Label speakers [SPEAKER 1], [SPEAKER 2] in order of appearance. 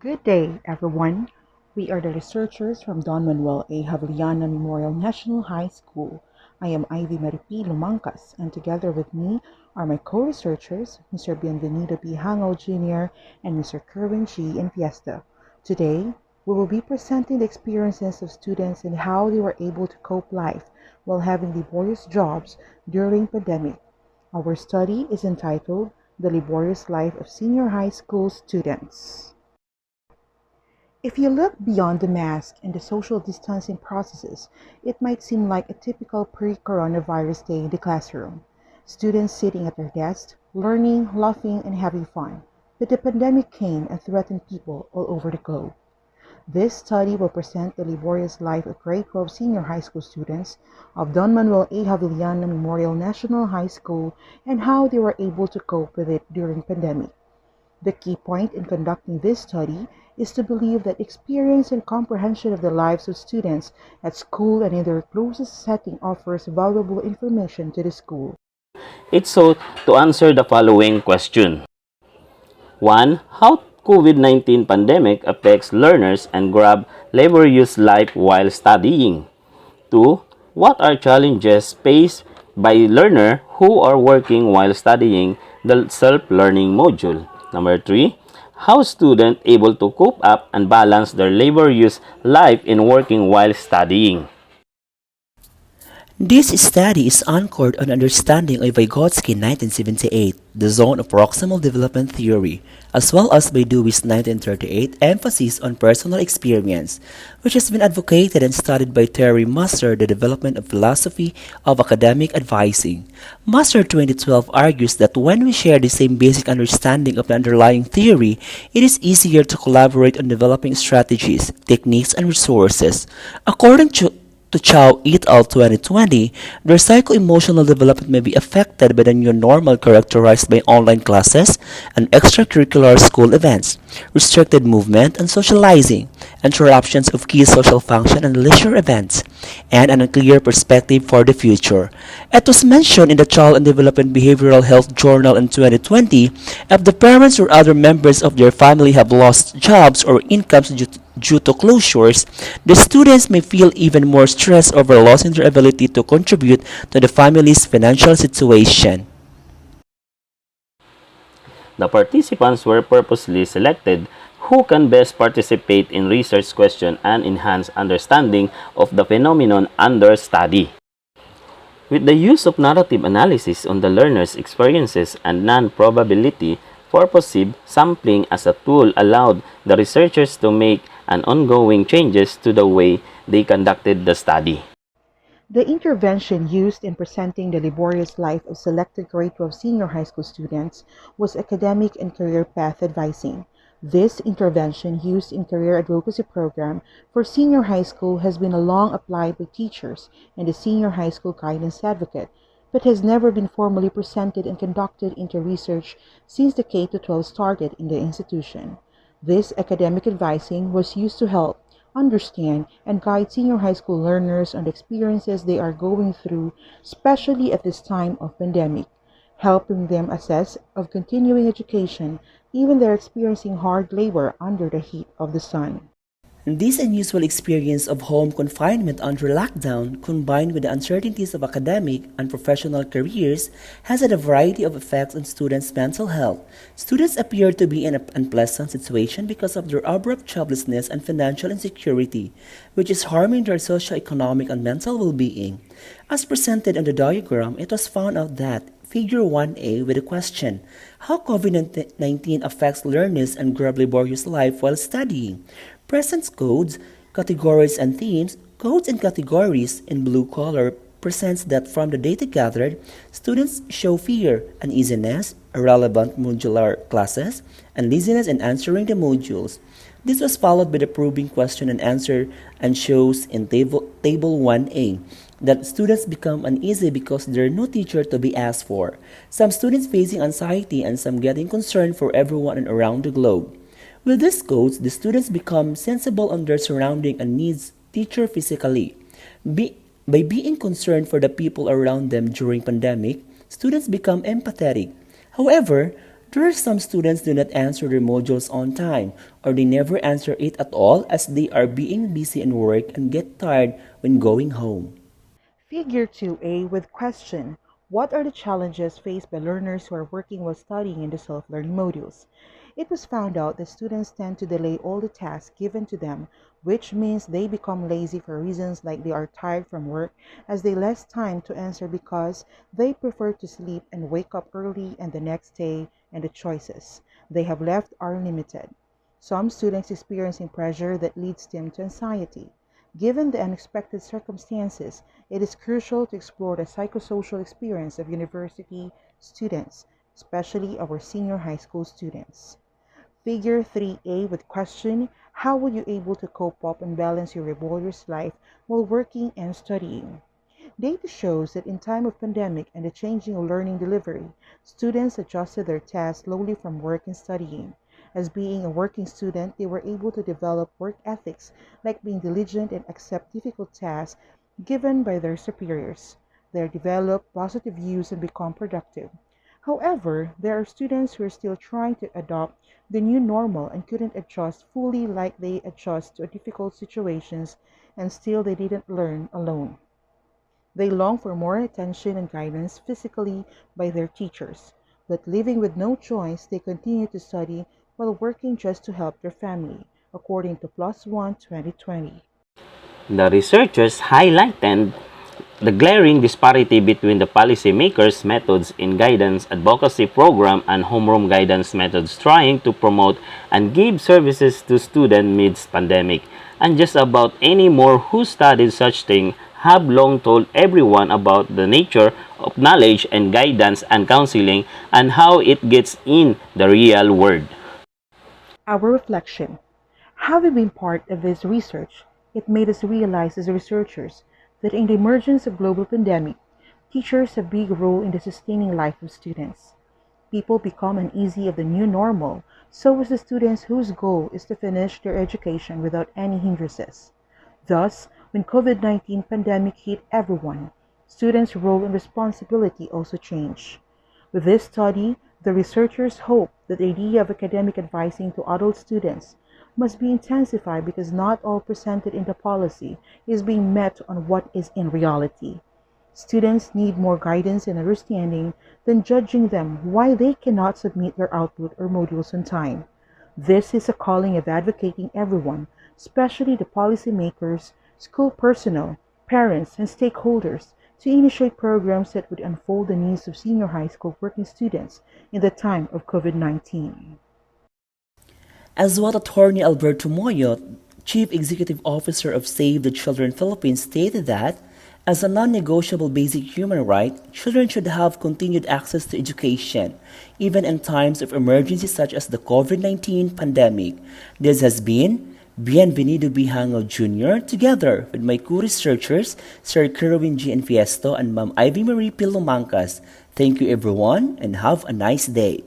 [SPEAKER 1] Good day, everyone. We are the researchers from Don Manuel A. Javiliana Memorial National High School. I am Ivy Maripi LUMANGCAS, and together with me are my co-researchers, Mr. Bienvenido B. JANGAO Jr. and Mr. KERWIN G. INFIESTO. Today, we will be presenting the experiences of students and how they were able to cope life while having laborious jobs during pandemic. Our study is entitled The Laborious Life of Senior High School Students. If you look beyond the mask and the social distancing processes, it might seem like a typical pre-coronavirus day in the classroom. Students sitting at their desks, learning, laughing, and having fun. But the pandemic came and threatened people all over the globe. This study will present the laborious life of grade 12 senior high school students of Don Manuel A. Javiliana Memorial National High School and how they were able to cope with it during pandemic. The key point in conducting this study is to believe that experience and comprehension of the lives of students at school and in their closest setting offers valuable information to the school.
[SPEAKER 2] It's so to answer the following question. 1. How COVID-19 pandemic affects learners and grab laborious life while studying? 2. What are challenges faced by learners who are working while studying the self-learning module? Number 3. How students able to cope up and balance their laborious life in working while studying?
[SPEAKER 3] This study is anchored on understanding of Vygotsky 1978, the zone of proximal development theory, as well as by Dewey's 1938 emphasis on personal experience, which has been advocated and studied by Terry Master, the development of philosophy of academic advising. Master 2012 argues that when we share the same basic understanding of the underlying theory, it is easier to collaborate on developing strategies, techniques, and resources. According to Chow et al. 2020, their psycho-emotional development may be affected by the new normal characterized by online classes and extracurricular school events, restricted movement and socializing, interruptions of key social function and leisure events, and an unclear perspective for the future. It was mentioned in the Child and Development Behavioral Health Journal in 2020, if the parents or other members of their family have lost jobs or incomes due to closures, the students may feel even more stress over losing their ability to contribute to the family's financial situation.
[SPEAKER 2] The participants were purposely selected who can best participate in research question and enhance understanding of the phenomenon under study. With the use of narrative analysis on the learner's experiences and non-probability purposive sampling as a tool allowed the researchers to make an ongoing changes to the way they conducted the study.
[SPEAKER 1] The intervention used in presenting the laborious life of selected grade 12 senior high school students was academic and career path advising. This intervention used in career advocacy program for senior high school has been long applied by teachers and the senior high school guidance advocate, but has never been formally presented and conducted into research since the K-12 started in the institution. This academic advising was used to help understand and guide senior high school learners on the experiences they are going through, especially at this time of pandemic, helping them assess of continuing education even they're experiencing hard labor under the heat of the sun.
[SPEAKER 3] This unusual experience of home confinement under lockdown, combined with the uncertainties of academic and professional careers, has had a variety of effects on students' mental health. Students appear to be in an unpleasant situation because of their abrupt joblessness and financial insecurity, which is harming their socio-economic and mental well-being. As presented on the diagram, it was found out that Figure 1A with the question, how COVID-19 affects learners and grab laborious life while studying, presents codes, categories and themes. Codes and categories in blue color presents that from the data gathered, students show fear, uneasiness, irrelevant modular classes, and laziness in answering the modules. This was followed by the probing question and answer and shows in table 1A that students become uneasy because there are no teacher to be asked for, some students facing anxiety and some getting concerned for everyone and around the globe. With these codes, the students become sensible on their surrounding and needs teacher physically. By being concerned for the people around them during pandemic, students become empathetic. However, There are some students do not answer their modules on time, or they never answer it at all as they are being busy in work and get tired when going home.
[SPEAKER 1] Figure 2A with question. What are the challenges faced by learners who are working while studying in the self-learning modules? It was found out that students tend to delay all the tasks given to them, which means they become lazy for reasons like they are tired from work as they less time to answer because they prefer to sleep and wake up early and the next day and the choices they have left are limited. Some students experiencing pressure that leads them to anxiety. Given the unexpected circumstances, it is crucial to explore the psychosocial experience of university students, especially our senior high school students. Figure 3A with question, how would you able to cope up and balance your laborious life while working and studying? Data shows that in time of pandemic and the changing of learning delivery, students adjusted their tasks slowly from work and studying. As being a working student, they were able to develop work ethics like being diligent and accept difficult tasks given by their superiors. They develop positive views and become productive. However, there are students who are still trying to adopt the new normal and couldn't adjust fully like they adjust to difficult situations and still they didn't learn alone. They long for more attention and guidance physically by their teachers, but living with no choice, they continue to study while working just to help their family, according to Plus One 2020.
[SPEAKER 2] The researchers highlighted the glaring disparity between the policymakers' methods in guidance advocacy program and homeroom guidance methods trying to promote and give services to students midst pandemic. And just about any more who studied such thing have long told everyone about the nature of knowledge and guidance and counseling and how it gets in the real world.
[SPEAKER 1] Our reflection. Having been part of this research, it made us realize as researchers that in the emergence of global pandemic, teachers have a big role in the sustaining life of students. People become uneasy of the new normal, so is the students whose goal is to finish their education without any hindrances. Thus, when COVID-19 pandemic hit everyone, students' role and responsibility also changed. With this study, the researchers hope that the idea of academic advising to adult students must be intensified because not all presented in the policy is being met on what is in reality. Students need more guidance and understanding than judging them why they cannot submit their output or modules on time. This is a calling of advocating everyone, especially the policymakers, school personnel, parents, and stakeholders, to initiate programs that would unfold the needs of senior high school working students in the time of COVID-19.
[SPEAKER 3] As what Attorney Alberto Moyo, Chief Executive Officer of Save the Children Philippines, stated that, as a non-negotiable basic human right, children should have continued access to education, even in times of emergencies such as the COVID-19 pandemic. This has been Bienvenido Bihango Jr. together with my co-researchers, Sir KERWIN G. Infiesto and Ma'am Ivy Marie P. LUMANGCAS. Thank you everyone and have a nice day.